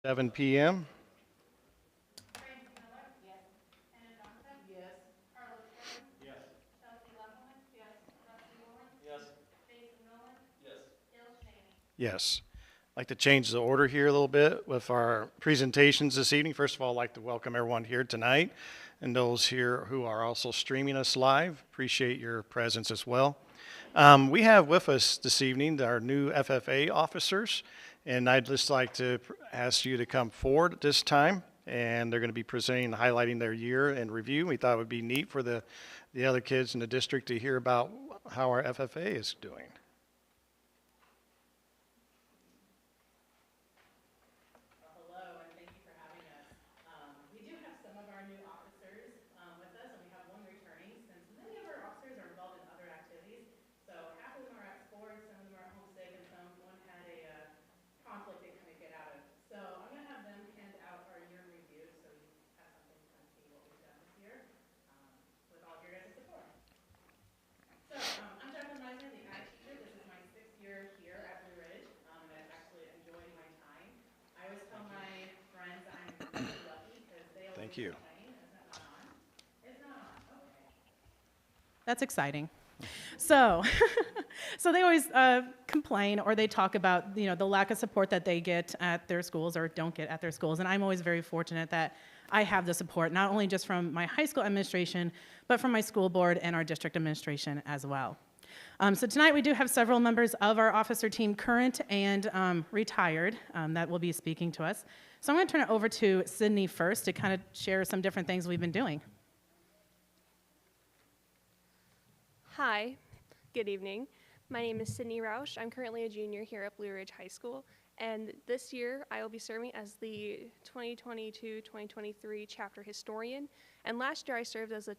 7 p.m. Yes. I'd like to change the order here a little bit with our presentations this evening. First of all, I'd like to welcome everyone here tonight and those here who are also streaming us live. Appreciate your presence as well. We have with us this evening our new FFA officers, and I'd just like to ask you to come forward at this time, and they're going to be presenting and highlighting their year in review. We thought it would be neat for the other kids in the district to hear about how our FFA is doing. Thank you. That's exciting. So, so they always complain or they talk about the lack of support that they get at their schools or don't get at their schools. And I'm always very fortunate that I have the support, not only just from my high school administration, but from my school board and our district administration as well. So tonight we do have several members of our officer team, current and retired, that will be speaking to us. So I'm going to turn it over to Sydney first to kind of share some different things we've been doing. Hi, good evening. My name is Sydney Roush. I'm currently a junior here at Blue Ridge High School, and this year I will be serving as the 2022-2023 chapter historian, and last year I served as a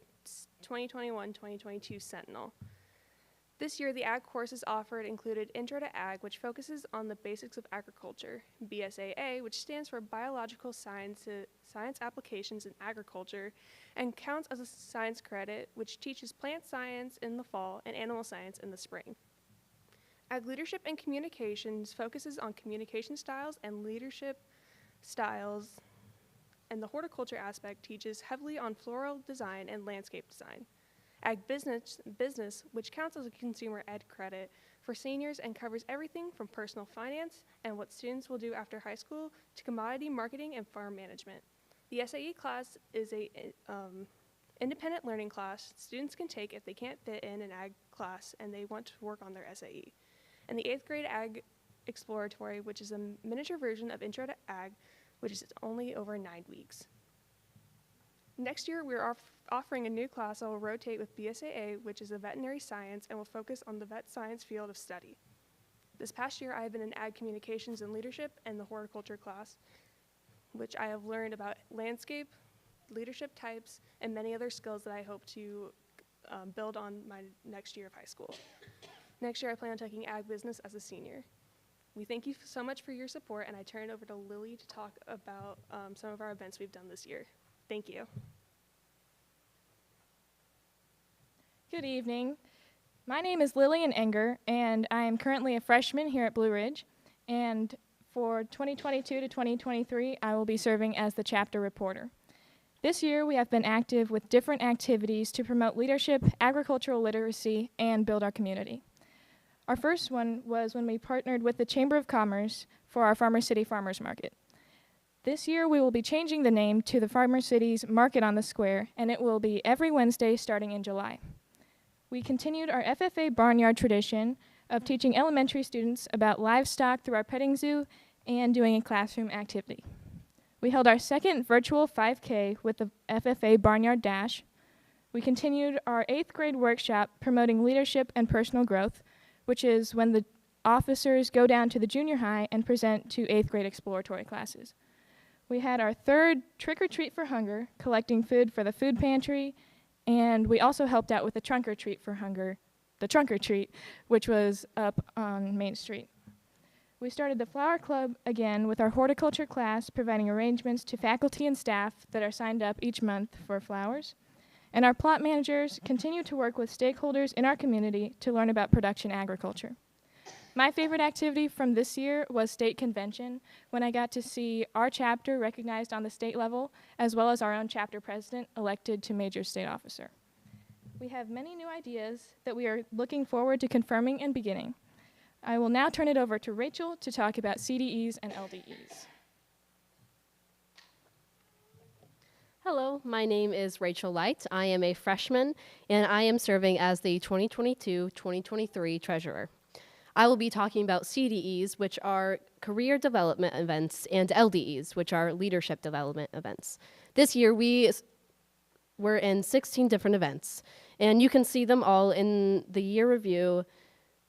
2021-2022 sentinel. This year, the ag courses offered included Intro to Ag, which focuses on the basics of agriculture, BSAA, which stands for Biological Science Applications in Agriculture, and counts as a science credit, which teaches plant science in the fall and animal science in the spring. Ag Leadership and Communications focuses on communication styles and leadership styles, and the horticulture aspect teaches heavily on floral design and landscape design. Ag business, which counts as a consumer ed credit for seniors and covers everything from personal finance and what students will do after high school to commodity marketing and farm management. The SAE class is a independent learning class students can take if they can't fit in an ag class and they want to work on their SAE. And the 8th grade Ag Exploratory, which is a miniature version of Intro to Ag, which is only over 9 weeks. Next year, we're offering a new class that will rotate with BSAA, which is a veterinary science, and will focus on the vet science field of study. This past year, I have been in Ag Communications and Leadership and the horticulture class, which I have learned about landscape, leadership types, and many other skills that I hope to build on my next year of high school. Next year, I plan on taking Ag Business as a senior. We thank you so much for your support, and I turn it over to Lily to talk about some of our events we've done this year. Thank you. Good evening. My name is Lillian Enger, and I am currently a freshman here at Blue Ridge. And for 2022 to 2023, I will be serving as the chapter reporter. This year, we have been active with different activities to promote leadership, agricultural literacy, and build our community. Our first one was when we partnered with the Chamber of Commerce for our Farmer City Farmers Market. This year, we will be changing the name to the Farmer City's Market on the Square, and it will be every Wednesday starting in July. We continued our FFA Barnyard tradition of teaching elementary students about livestock through our petting zoo and doing a classroom activity. We held our second virtual 5K with the FFA Barnyard Dash. We continued our 8th grade workshop promoting leadership and personal growth, which is when the officers go down to the junior high and present to 8th grade exploratory classes. We had our third Trick or Treat for Hunger, collecting food for the food pantry, and we also helped out with the Trunk or Treat for Hunger, the Trunk or Treat, which was up on Main Street. We started the Flower Club again with our horticulture class, providing arrangements to faculty and staff that are signed up each month for flowers. And our plot managers continue to work with stakeholders in our community to learn about production agriculture. My favorite activity from this year was state convention, when I got to see our chapter recognized on the state level, as well as our own chapter president elected to major state officer. We have many new ideas that we are looking forward to confirming and beginning. I will now turn it over to Rachel to talk about CDEs and LDEs. Hello, my name is Rachel Light. I am a freshman, and I am serving as the 2022-2023 treasurer. I will be talking about CDEs, which are career development events, and LDEs, which are leadership development events. This year, we were in 16 different events, and you can see them all in the year review,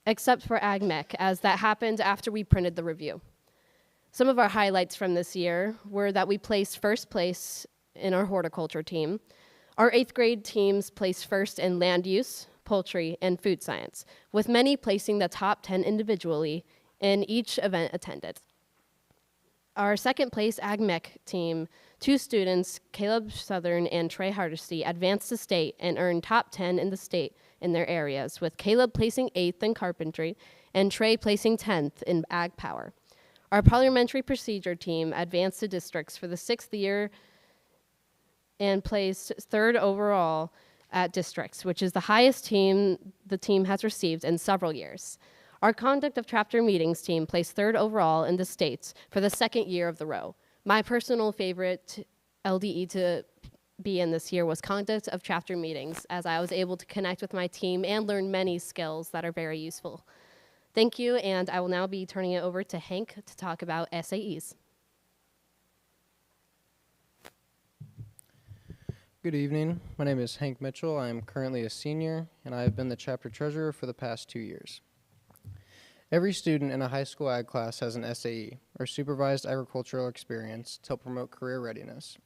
except for AgMech, as that happened after we printed the review. Some of our highlights from this year were that we placed first place in our horticulture team. Our 8th grade teams placed first in land use, poultry, and food science, with many placing the top 10 individually in each event attended. Our 2nd place AgMech team, 2 students, Caleb Southern and Trey Hardesty, advanced to state and earned top 10 in the state in their areas, with Caleb placing 8th in carpentry and Trey placing 10th in ag power. Our parliamentary procedure team advanced to districts for the 6th year and placed 3rd overall at districts, which is the highest the team has received in several years. Our conduct of chapter meetings team placed 3rd overall in the states for the 2nd year of the row. My personal favorite LDE to be in this year was conduct of chapter meetings, as I was able to connect with my team and learn many skills that are very useful. Thank you, and I will now be turning it over to Hank to talk about SAEs. Good evening. My name is Hank Mitchell. I am currently a senior, and I have been the chapter treasurer for the past 2 years. Every student in a high school ag class has an SAE, or supervised agricultural experience, to help promote career readiness.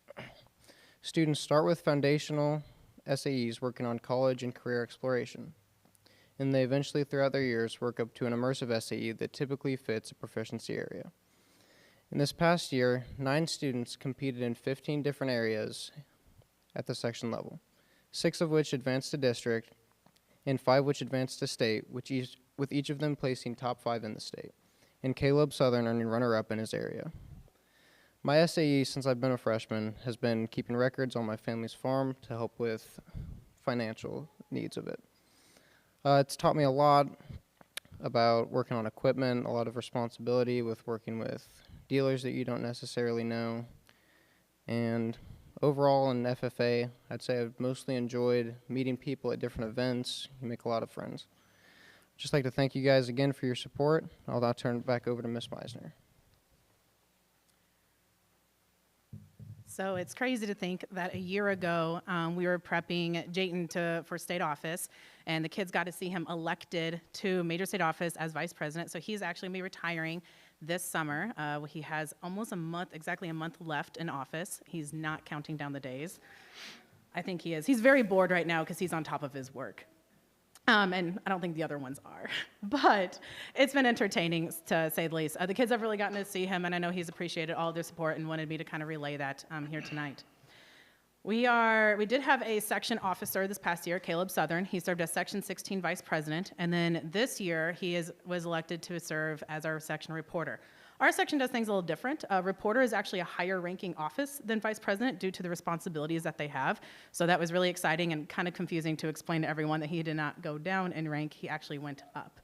Students start with foundational SAEs working on college and career exploration, and they eventually throughout their years work up to an immersive SAE that typically fits a proficiency area. In this past year, 9 students competed in 15 different areas at the section level, 6 of which advanced to district, and 5 which advanced to state, with each of them placing top 5 in the state, and Caleb Southern earning runner-up in his area. My SAE since I've been a freshman has been keeping records on my family's farm to help with financial needs of it. It's taught me a lot about working on equipment, a lot of responsibility with working with dealers that you don't necessarily know, and overall in FFA, I'd say I've mostly enjoyed meeting people at different events. You make a lot of friends. Just like to thank you guys again for your support. I'll now turn it back over to Ms. Meisner. So it's crazy to think that a year ago we were prepping Jayton for state office, and the kids got to see him elected to major state office as vice president. So he's actually going to be retiring this summer. He has almost exactly a month left in office. He's not counting down the days. I think he is. He's very bored right now because he's on top of his work. And I don't think the other ones are. But it's been entertaining, to say the least. The kids have really gotten to see him, and I know he's appreciated all of their support and wanted me to kind of relay that here tonight. We did have a section officer this past year, Caleb Southern. He served as Section 16 Vice President, and then this year he was elected to serve as our section reporter. Our section does things a little different. Reporter is actually a higher ranking office than Vice President due to the responsibilities that they have. So that was really exciting and kind of confusing to explain to everyone that he did not go down in rank, he actually went up.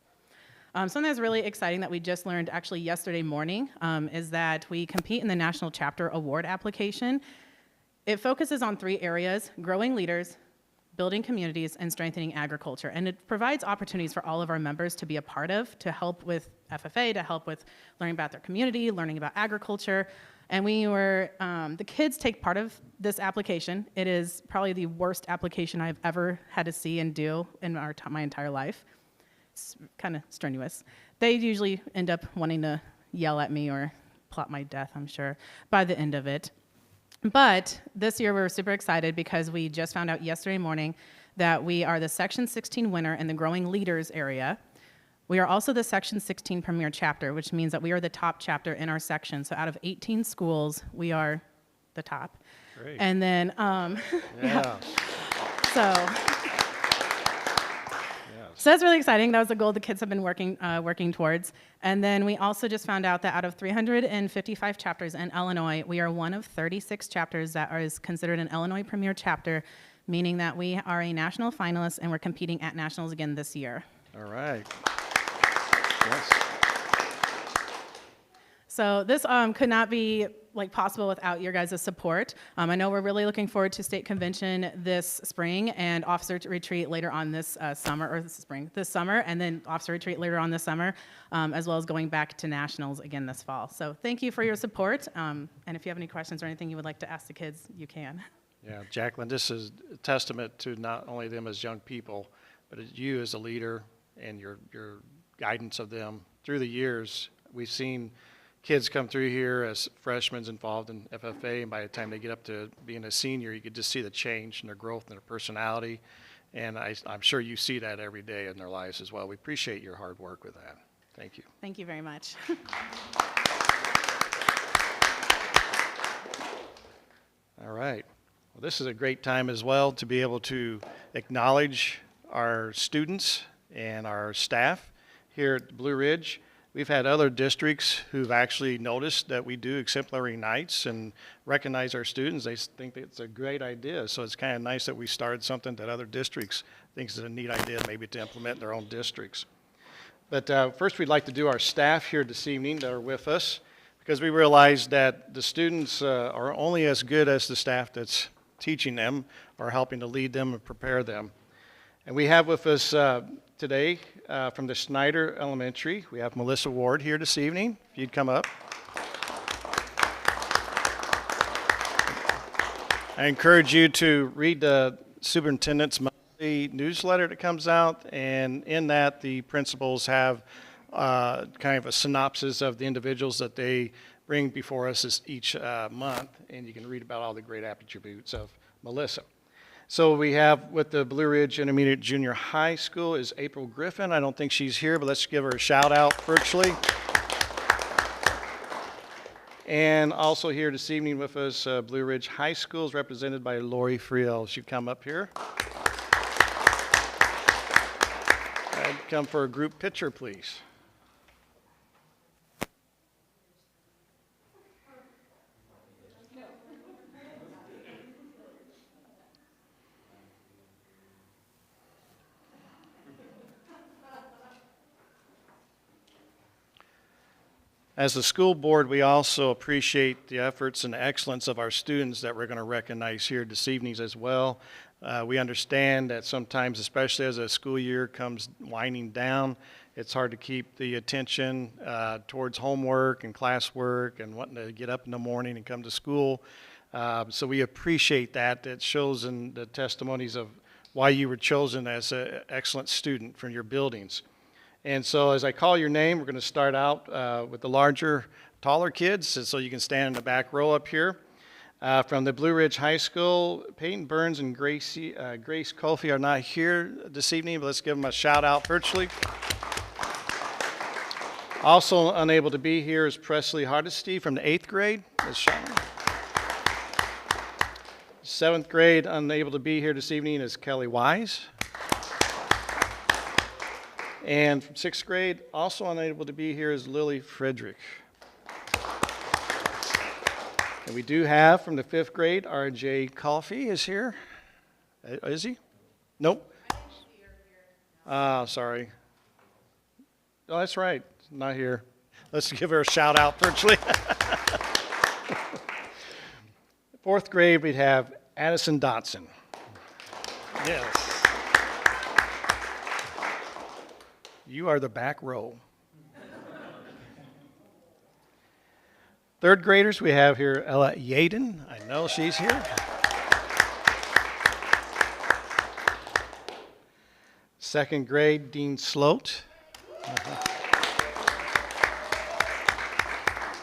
Something that's really exciting that we just learned actually yesterday morning is that we compete in the National Chapter Award application. It focuses on 3 areas: growing leaders, building communities, and strengthening agriculture. And it provides opportunities for all of our members to be a part of, to help with FFA, to help with learning about their community, learning about agriculture. And the kids take part of this application. It is probably the worst application I've ever had to see and do in my entire life. It's kind of strenuous. They usually end up wanting to yell at me or plot my death, I'm sure, by the end of it. But this year we're super excited because we just found out yesterday morning that we are the Section 16 winner in the Growing Leaders area. We are also the Section 16 Premier Chapter, which means that we are the top chapter in our section. So out of 18 schools, we are the top. Great. And then, Yeah. so, Yes. So that's really exciting. That was a goal the kids have been working towards. And then we also just found out that out of 355 chapters in Illinois, we are one of 36 chapters that is considered an Illinois Premier chapter, meaning that we are a national finalist and we're competing at nationals again this year. All right. Yes. So this could not be possible without your guys' support. I know we're really looking forward to state convention this spring and officer retreat later on this this summer, and then officer retreat later on this summer, as well as going back to nationals again this fall. So thank you for your support. And if you have any questions or anything you would like to ask the kids, you can. Yeah, Jacqueline, this is a testament to not only them as young people, but you as a leader and your guidance of them through the years. We've seen kids come through here as freshmen involved in FFA, and by the time they get up to being a senior, you could just see the change in their growth and their personality. And I'm sure you see that every day in their lives as well. We appreciate your hard work with that. Thank you. Thank you very much. All right. Well, this is a great time as well to be able to acknowledge our students and our staff here at Blue Ridge. We've had other districts who've actually noticed that we do exemplary nights and recognize our students. They think that it's a great idea. So it's kind of nice that we started something that other districts think is a neat idea maybe to implement in their own districts. But first we'd like to do our staff here this evening that are with us, because we realize that the students are only as good as the staff that's teaching them or helping to lead them and prepare them. And we have with us today from the Snyder Elementary, we have Melissa Ward here this evening. If you'd come up. I encourage you to read the superintendent's monthly newsletter that comes out, and in that the principals have kind of a synopsis of the individuals that they bring before us each month, and you can read about all the great attributes of Melissa. So we have with the Blue Ridge Intermediate Junior High School is April Griffin. I don't think she's here, but let's give her a shout out virtually. And also here this evening with us, Blue Ridge High School is represented by Lori Friel. She'd come up here. I'd come for a group picture, please. As a school board, we also appreciate the efforts and excellence of our students that we're going to recognize here this evening as well. We understand that sometimes, especially as a school year comes winding down, it's hard to keep the attention towards homework and classwork and wanting to get up in the morning and come to school. So we appreciate that. It shows in the testimonies of why you were chosen as an excellent student from your buildings. And so as I call your name, we're going to start out with the larger, taller kids, so you can stand in the back row up here. From the Blue Ridge High School, Peyton Burns and Grace Colfie are not here this evening, but let's give them a shout out virtually. Also unable to be here is Presley Hardesty from the 8th grade. Let's shout out. 7th grade unable to be here this evening is Kelly Wise. And from 6th grade, also unable to be here is Lily Frederick. And we do have from the 5th grade, R.J. Coffey is here. Is he? Nope. Sorry. Oh, that's right. Not here. Let's give her a shout out virtually. 4th grade, we'd have Addison Dotson. Yes. You are the back row. 3rd graders, we have here Ella Yaden. I know she's here. 2nd grade, Dean Sloat.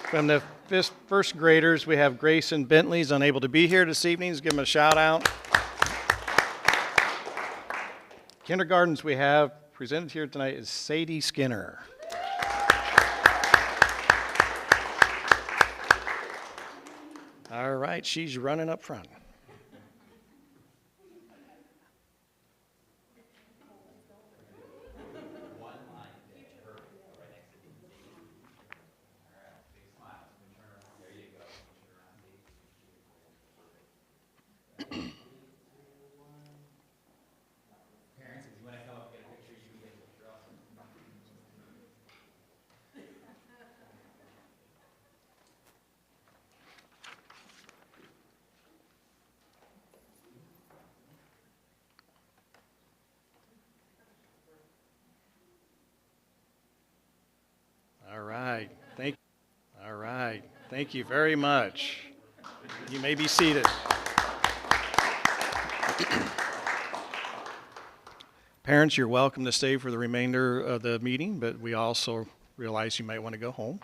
From the 1st graders, we have Grayson Bentley. He's unable to be here this evening. Let's give him a shout out. Kindergartens, we have presented here tonight is Sadie Skinner. All right, she's running up front. Thank. All right. Thank you very much. You may be seated. Parents, you're welcome to stay for the remainder of the meeting, but we also realize you might want to go home.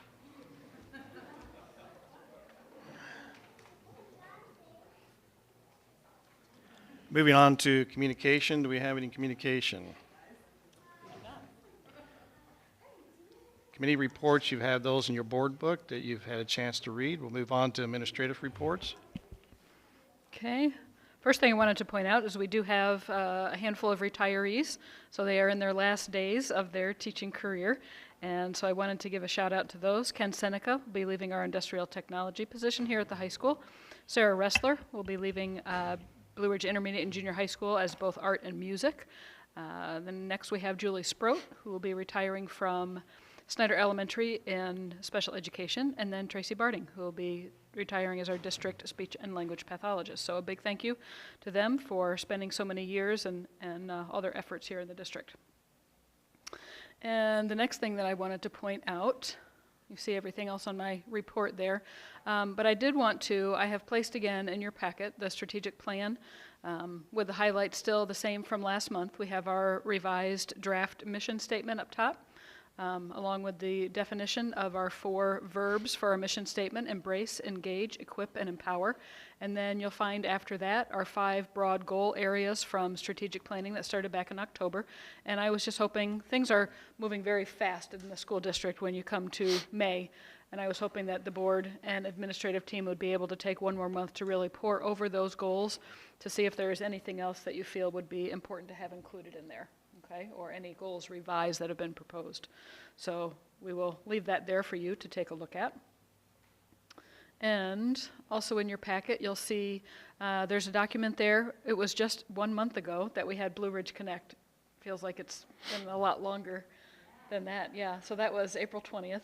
Moving on to communication. Do we have any communication? Committee reports, you've had those in your board book that you've had a chance to read. We'll move on to administrative reports. Okay. First thing I wanted to point out is we do have a handful of retirees, so they are in their last days of their teaching career, and so I wanted to give a shout out to those. Ken Seneca will be leaving our industrial technology position here at the high school. Sarah Ressler will be leaving Blue Ridge Intermediate and Junior High School as both art and music. Then next we have Julie Sproat, who will be retiring from Snyder Elementary in special education, and then Tracy Barding, who will be retiring as our district speech and language pathologist. So a big thank you to them for spending so many years and all their efforts here in the district. And the next thing that I wanted to point out, you see everything else on my report there, but I did want to, I have placed again in your packet the strategic plan with the highlights still the same from last month. We have our revised draft mission statement up top. Along with the definition of our 4 verbs for our mission statement: embrace, engage, equip, and empower. And then you'll find after that our 5 broad goal areas from strategic planning that started back in October. And I was just hoping, things are moving very fast in the school district when you come to May, and I was hoping that the board and administrative team would be able to take one more month to really pore over those goals to see if there is anything else that you feel would be important to have included in there. Okay, or any goals revised that have been proposed. So we will leave that there for you to take a look at. And also in your packet, you'll see there's a document there. It was just 1 month ago that we had Blue Ridge Connect. Feels like it's been a lot longer than that. Yeah, so that was April 20th.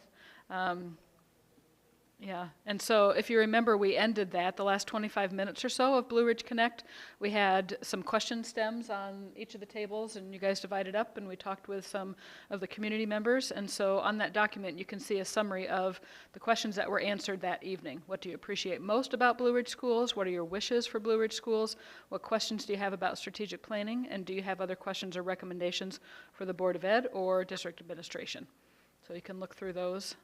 Yeah, and so if you remember, we ended that, the last 25 minutes or so of Blue Ridge Connect. We had some question stems on each of the tables, and you guys divided up, and we talked with some of the community members. And so on that document, you can see a summary of the questions that were answered that evening. What do you appreciate most about Blue Ridge Schools? What are your wishes for Blue Ridge Schools? What questions do you have about strategic planning? And do you have other questions or recommendations for the Board of Ed or district administration? So you can look through those.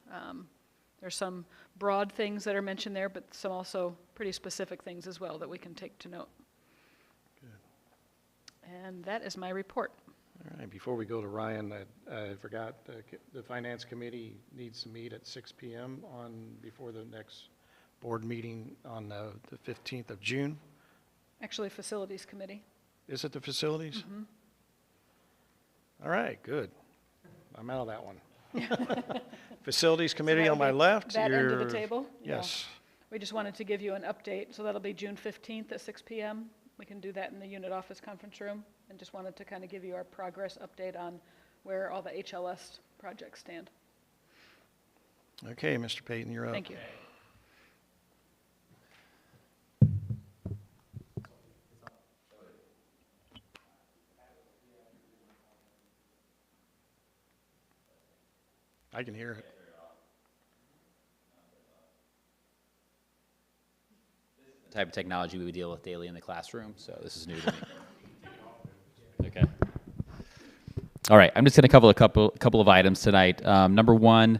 There's some broad things that are mentioned there, but some also pretty specific things as well that we can take to note. Good. And that is my report. All right, before we go to Ryan, I forgot the Finance Committee needs to meet at 6 p.m. before the next board meeting on the 15th of June. Actually, Facilities Committee. Is it the facilities? Mm-hmm. All right, good. I'm out of that one. Facilities Committee on my left. That end of the table? Yes. Yeah. We just wanted to give you an update, so that'll be June 15th at 6 p.m. We can do that in the unit office conference room, and just wanted to kind of give you our progress update on where all the HLS projects stand. Okay, Mr. Payton, you're up. Thank you. I can hear it. The type of technology we would deal with daily in the classroom, so this is new to me. Okay. All right, I'm just going to cover a couple of items tonight. Number one,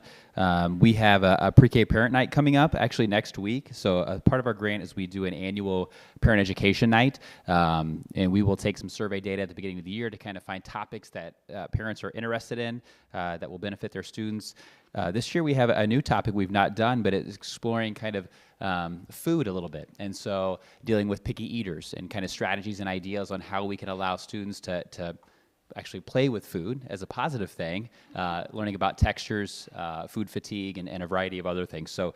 we have a pre-K parent night coming up actually next week. So part of our grant is we do an annual parent education night, and we will take some survey data at the beginning of the year to kind of find topics that parents are interested in that will benefit their students. This year we have a new topic we've not done, but it's exploring kind of food a little bit. And so dealing with picky eaters and kind of strategies and ideas on how we can allow students to actually play with food as a positive thing, learning about textures, food fatigue, and a variety of other things. So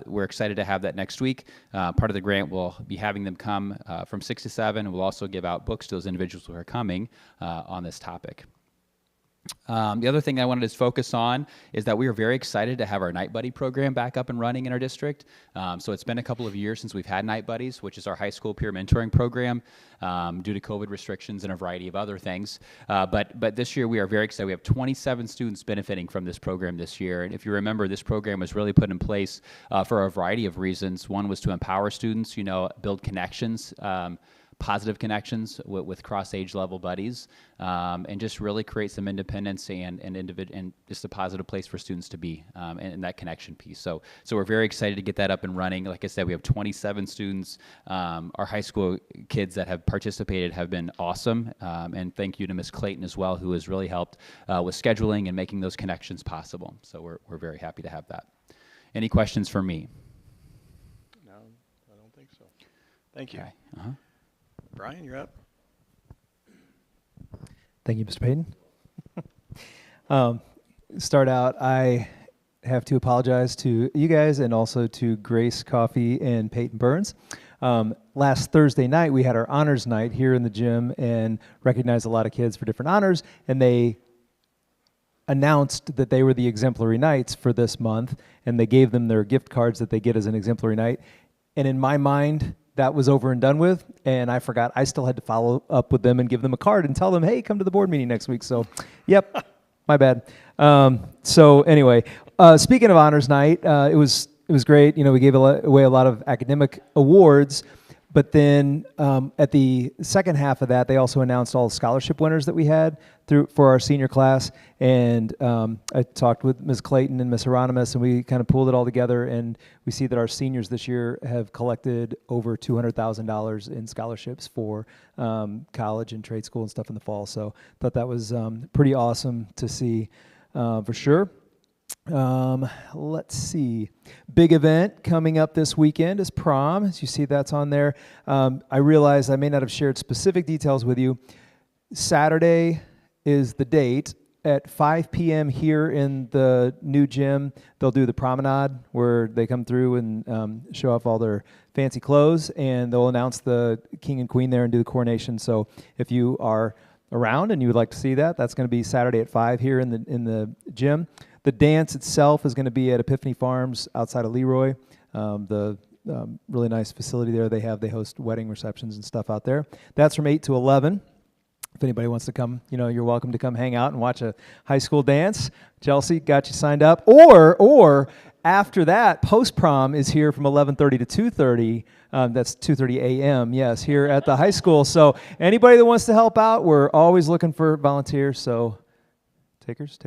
we're excited to have that next week. Part of the grant will be having them come from 6 to 7, and we'll also give out books to those individuals who are coming on this topic. The other thing I wanted to focus on is that we are very excited to have our Night Buddy program back up and running in our district. So it's been a couple of years since we've had Night Buddies, which is our high school peer mentoring program, due to COVID restrictions and a variety of other things. But this year we are very excited. We have 27 students benefiting from this program this year. And if you remember, this program was really put in place for a variety of reasons. One was to empower students, build connections, positive connections with cross-age level buddies, and just really create some independence and just a positive place for students to be, and that connection piece. So we're very excited to get that up and running. Like I said, we have 27 students. Our high school kids that have participated have been awesome, and thank you to Ms. Clayton as well, who has really helped with scheduling and making those connections possible. So we're very happy to have that. Any questions for me? No, I don't think so. Thank you. Okay. Brian, you're up. Thank you, Mr. Payton. Start out, I have to apologize to you guys and also to Grace Coffey and Peyton Burns. Last Thursday night, we had our honors night here in the gym and recognized a lot of kids for different honors, and they announced that they were the exemplary knights for this month, and they gave them their gift cards that they get as an exemplary knight. And in my mind, that was over and done with, and I forgot I still had to follow up with them and give them a card and tell them, hey, come to the board meeting next week. So, yep, my bad. So anyway, speaking of honors night, it was great. We gave away a lot of academic awards, but then at the second half of that, they also announced all the scholarship winners that we had for our senior class. And I talked with Ms. Clayton and Ms. Hieronymus, and we kind of pulled it all together. And we see that our seniors this year have collected over $200,000 in scholarships for college and trade school and stuff in the fall. So thought that was pretty awesome to see for sure. Let's see. Big event coming up this weekend is prom. As you see, that's on there. I realize I may not have shared specific details with you. Saturday is the date. At 5 p.m. here in the new gym, they'll do the promenade where they come through and show off all their fancy clothes, and they'll announce the king and queen there and do the coronation. So if you are around and you would like to see that, that's going to be Saturday at 5 here in the gym. The dance itself is going to be at Epiphany Farms outside of Leroy, the really nice facility there they have. They host wedding receptions and stuff out there. That's from 8 to 11. If anybody wants to come, you're welcome to come hang out and watch a high school dance. Chelsea got you signed up. Or after that, post-prom is here from 11:30 to 2:30. That's 2:30 a.m., yes, here at the high school. So anybody that wants to help out, we're always looking for volunteers. So takers?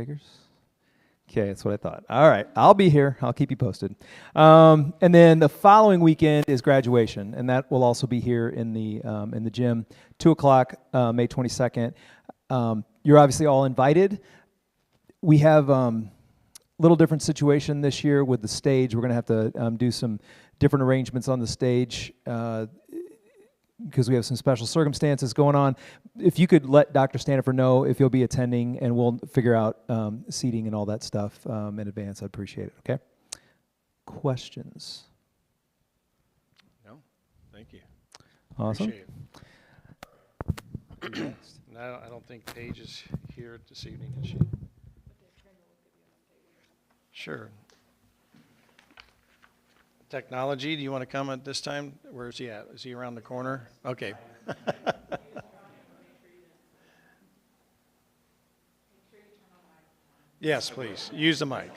Okay, that's what I thought. All right, I'll be here. I'll keep you posted. And then the following weekend is graduation, and that will also be here in the gym, 2 o'clock, May 22nd. You're obviously all invited. We have little different situation this year with the stage. We're going to have to do some different arrangements on the stage because we have some special circumstances going on. If you could let Dr. Stanifer know if you'll be attending, and we'll figure out seating and all that stuff in advance, I'd appreciate it, okay? Questions? No, thank you. Awesome. Appreciate it. No, I don't think Paige is here this evening, is she? Sure. Technology, do you want to come at this time? Where is he at? Is he around the corner? Okay. Yes, please. Use the mic.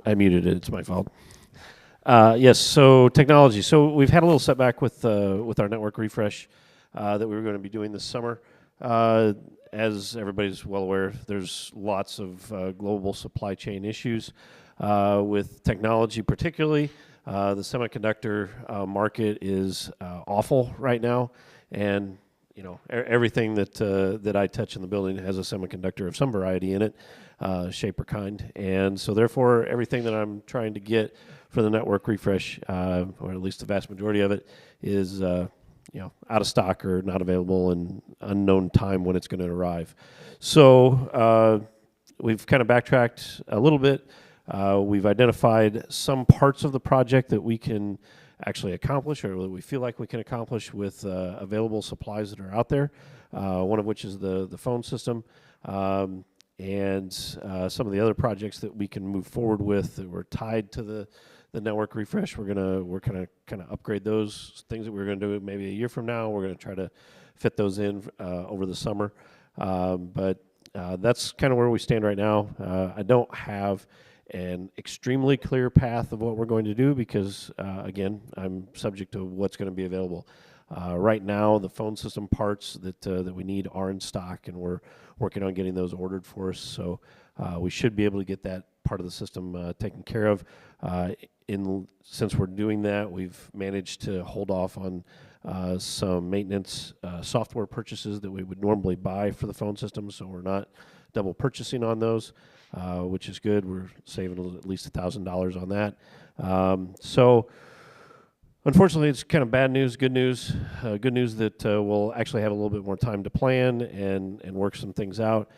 I muted it. It's my fault. Yes. So technology. So we've had a little setback with our network refresh that we were going to be doing this summer. As everybody's well aware, there's lots of global supply chain issues with technology, particularly. The semiconductor market is awful right now, and everything that I touch in the building has a semiconductor of some variety in it, shape or kind. And so therefore, everything that I'm trying to get for the network refresh, or at least the vast majority of it, is out of stock or not available and unknown time when it's going to arrive. So we've kind of backtracked a little bit. We've identified some parts of the project that we can actually accomplish, or that we feel like we can accomplish with available supplies that are out there, one of which is the phone system, and some of the other projects that we can move forward with that were tied to the network refresh. We're kind of upgrade those things that we were going to do maybe a year from now. We're going to try to fit those in over the summer, but that's kind of where we stand right now. I don't have an extremely clear path of what we're going to do because, again, I'm subject to what's going to be available. Right now, the phone system parts that we need are in stock, and we're working on getting those ordered for us. So we should be able to get that part of the system taken care of. Since we're doing that, we've managed to hold off on some maintenance software purchases that we would normally buy for the phone system, so we're not double purchasing on those, which is good. We're saving at least $1,000 on that. So unfortunately, it's kind of bad news, good news. Good news that we'll actually have a little bit more time to plan and work some things out.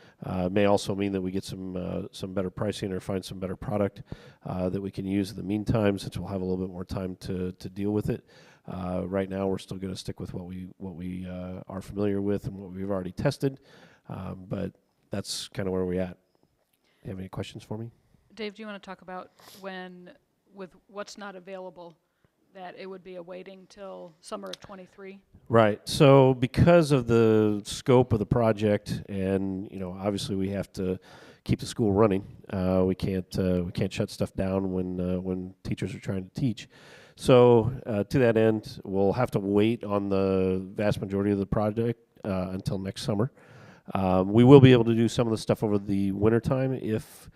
May also mean that we get some better pricing or find some better product that we can use in the meantime, since we'll have a little bit more time to deal with it. Right now, we're still going to stick with what we are familiar with and what we've already tested, but that's kind of where we're at. Do you have any questions for me? Dave, do you want to talk about when, with what's not available, that it would be awaiting till summer of '23? Right. So because of the scope of the project, and obviously we have to keep the school running. We can't shut stuff down when teachers are trying to teach. So to that end, we'll have to wait on the vast majority of the project until next summer. We will be able to do some of the stuff over the wintertime if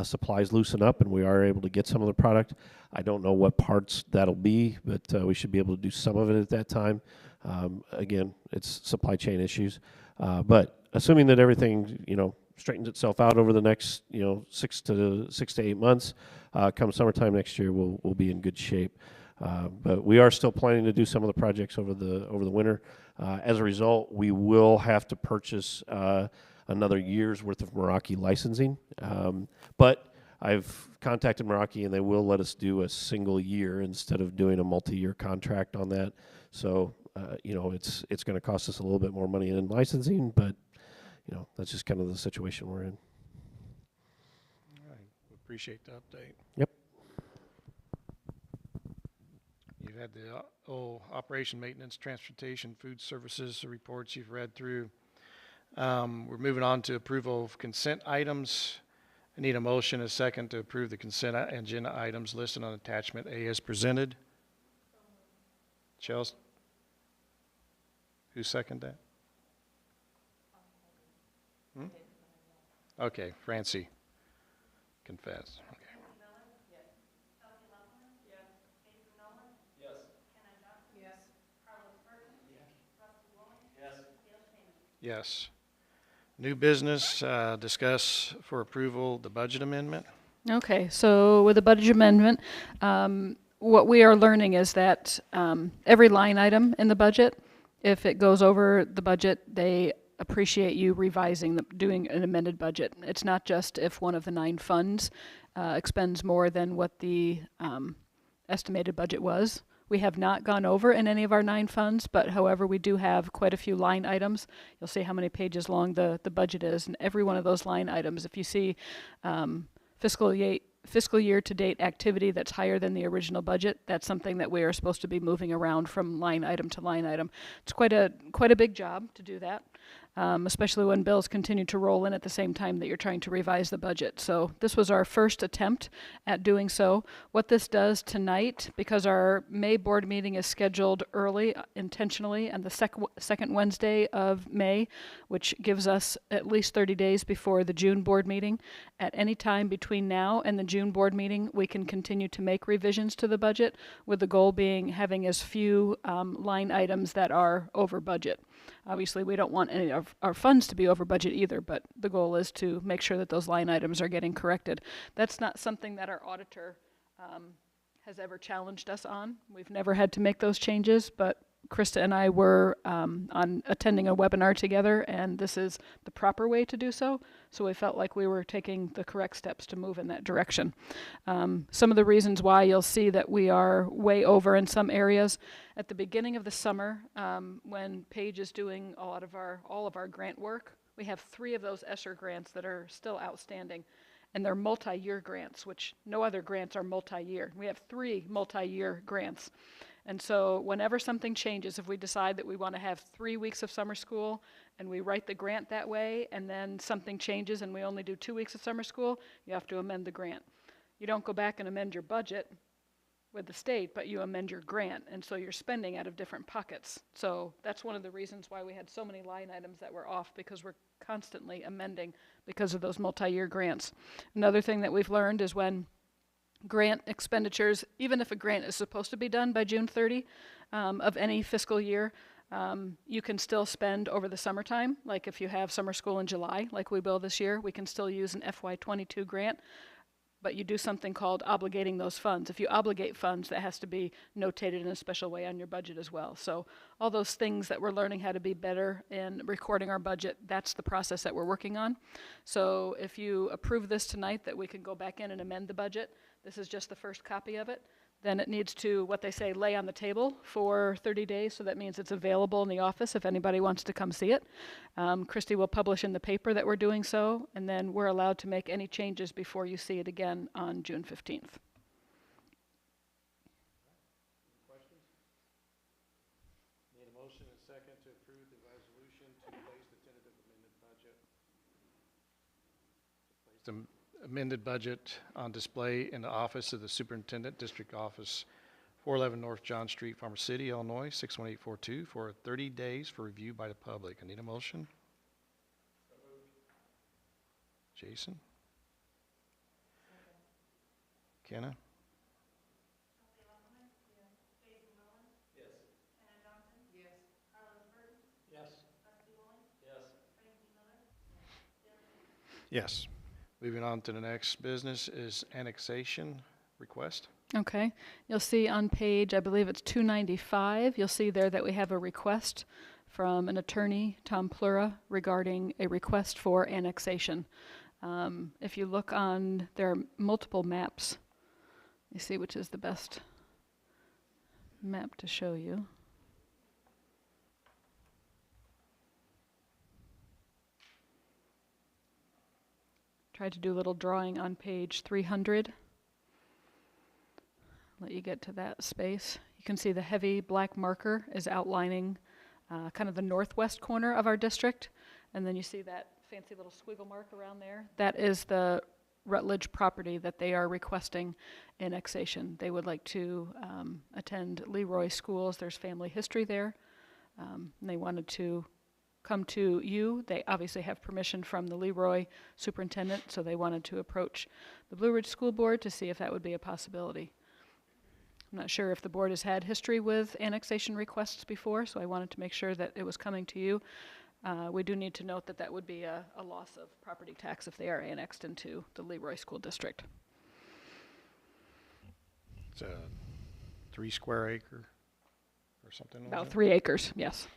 supplies loosen up and we are able to get some of the product. I don't know what parts that'll be, but we should be able to do some of it at that time. Again, it's supply chain issues. But assuming that everything, straightens itself out over the next, 6 to 8 months, come summertime next year, we'll be in good shape. But we are still planning to do some of the projects over the winter. As a result, we will have to purchase another year's worth of Meraki licensing. But I've contacted Meraki, and they will let us do a single year instead of doing a multi-year contract on that. So, it's going to cost us a little bit more money in licensing, but, that's just kind of the situation we're in. All right. We appreciate the update. Yep. You've had the operation, maintenance, transportation, food services reports you've read through. We're moving on to approval of consent items. I need a motion, a second, to approve the consent agenda items listed on attachment A as presented. Chelsea? Who seconded that? Okay, Francie. Confess. Okay. Yes. New business, discuss for approval the budget amendment. Okay, so with the budget amendment, what we are learning is that every line item in the budget, if it goes over the budget, they appreciate you revising, doing an amended budget. It's not just if one of the 9 funds expends more than what the estimated budget was. We have not gone over in any of our 9 funds, but however, we do have quite a few line items. You'll see how many pages long the budget is, and every one of those line items, if you see fiscal year to date activity that's higher than the original budget, that's something that we are supposed to be moving around from line item to line item. It's quite a big job to do that. Especially when bills continue to roll in at the same time that you're trying to revise the budget. So this was our first attempt at doing so. What this does tonight, because our May board meeting is scheduled early, intentionally, and the second Wednesday of May, which gives us at least 30 days before the June board meeting. At any time between now and the June board meeting, we can continue to make revisions to the budget, with the goal being having as few line items that are over budget. Obviously, we don't want any of our funds to be over budget either, but the goal is to make sure that those line items are getting corrected. That's not something that our auditor has ever challenged us on. We've never had to make those changes, but Krista and I were on attending a webinar together, and this is the proper way to do so. So we felt like we were taking the correct steps to move in that direction. Some of the reasons why you'll see that we are way over in some areas. At the beginning of the summer, when Paige is doing all of our grant work, we have 3 of those ESSER grants that are still outstanding. And they're multi-year grants, which no other grants are multi-year. We have 3 multi-year grants. And so whenever something changes, if we decide that we want to have 3 weeks of summer school and we write the grant that way, and then something changes and we only do 2 weeks of summer school, you have to amend the grant. You don't go back and amend your budget with the state, but you amend your grant, and so you're spending out of different pockets. So that's one of the reasons why we had so many line items that were off, because we're constantly amending because of those multi-year grants. Another thing that we've learned is when grant expenditures, even if a grant is supposed to be done by June 30 of any fiscal year, you can still spend over the summertime. Like if you have summer school in July, like we will this year, we can still use an FY22 grant, but you do something called obligating those funds. If you obligate funds, that has to be notated in a special way on your budget as well. So all those things that we're learning how to be better in recording our budget, that's the process that we're working on. So if you approve this tonight, that we can go back in and amend the budget, this is just the first copy of it, then it needs to, what they say, lay on the table for 30 days. So that means it's available in the office if anybody wants to come see it. Christy will publish in the paper that we're doing so, and then we're allowed to make any changes before you see it again on June 15th. Need a motion and second to approve the resolution to place the tentative amended budget. Place the amended budget on display in the office of the superintendent, district office, 411 North John Street, Farmer City, Illinois, 61842, for 30 days for review by the public. I need a motion. Jason? Kenna? Yes. Moving on to the next business is annexation request. Okay, you'll see on page, I believe it's 295, you'll see there that we have a request from an attorney, Tom Plura, regarding a request for annexation. If you look on, there are multiple maps. You see which is the best map to show you. Tried to do a little drawing on page 300. Let you get to that space. You can see the heavy black marker is outlining kind of the northwest corner of our district. And then you see that fancy little squiggle mark around there. That is the Rutledge property that they are requesting annexation. They would like to attend Leroy schools. There's family history there. And they wanted to come to you. They obviously have permission from the Leroy superintendent, so they wanted to approach the Blue Ridge School Board to see if that would be a possibility. I'm not sure if the board has had history with annexation requests before, so I wanted to make sure that it was coming to you. We do need to note that that would be a loss of property tax if they are annexed into the Leroy School District. It's a 3 square acre or something like that? About 3 acres, yes.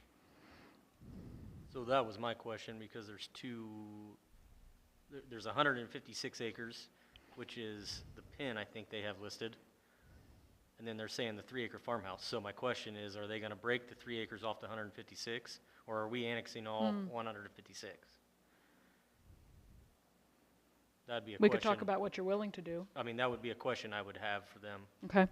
So that was my question, because there's 156 acres, which is the pin I think they have listed. And then they're saying the 3 acre farmhouse. So my question is, are they gonna break the 3 acres off the 156, or are we annexing all 156? That'd be a question. We could talk about what you're willing to do. I mean, that would be a question I would have for them. Okay.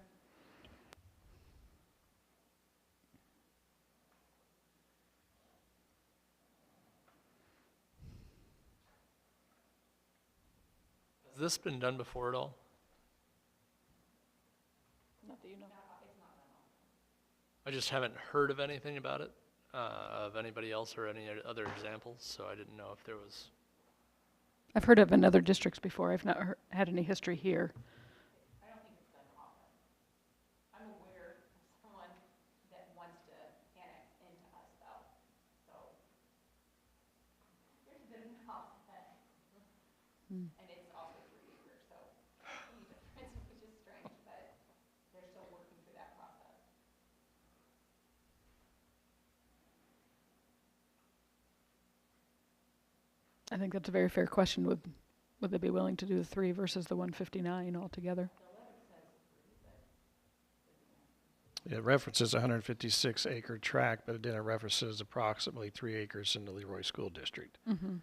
Has this been done before at all? Not that you know. I just haven't heard of anything about it, of anybody else or any other examples, so I didn't know if there was. I've heard of in other districts before. I've not had any history here. I don't think it's done often. I'm aware of someone that wants to annex into us, though. So there's been an offset. And it's also 3 acres, so it's which is strange, but I think that's a very fair question. Would they be willing to do the 3 versus the 159 altogether? It references a 156 acre tract, but then it references approximately 3 acres in the Leroy School District. Mm-hmm.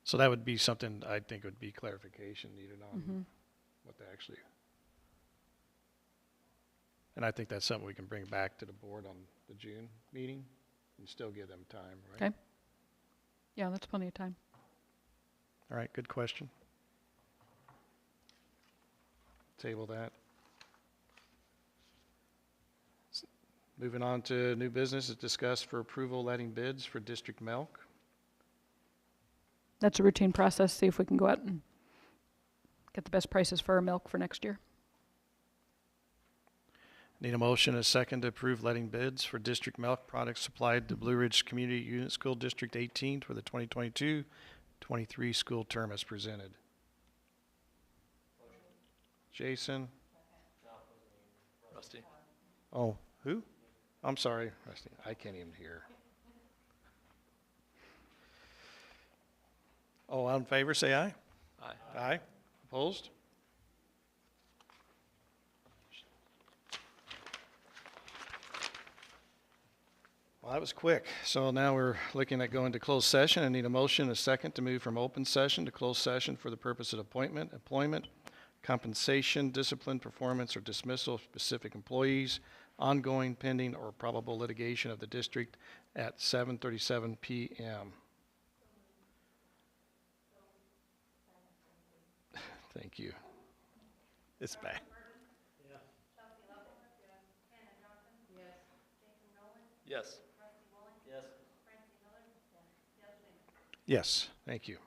So that would be something I think would be clarification needed on Mm-hmm. what they actually. And I think that's something we can bring back to the board on the June meeting and still give them time, right? Okay. Yeah, that's plenty of time. All right, good question. Table that. Moving on to new business is discussed for approval letting bids for district milk. That's a routine process. See if we can go out and get the best prices for our milk for next year. Need a motion and a second to approve letting bids for district milk products supplied to Blue Ridge Community Unit School District 18 for the 2022-23 school term as presented. Jason? Rusty. Oh, who? I'm sorry, Rusty. I can't even hear. Oh, all in favor, say aye. Aye. Aye. Opposed? Well, that was quick. So now we're looking at going to closed session. I need a motion, a second, to move from open session to closed session for the purpose of appointment, employment, compensation, discipline, performance, or dismissal of specific employees, ongoing, pending, or probable litigation of the district at 7:37 p.m. Thank you. It's back. Yes. Yes, thank you.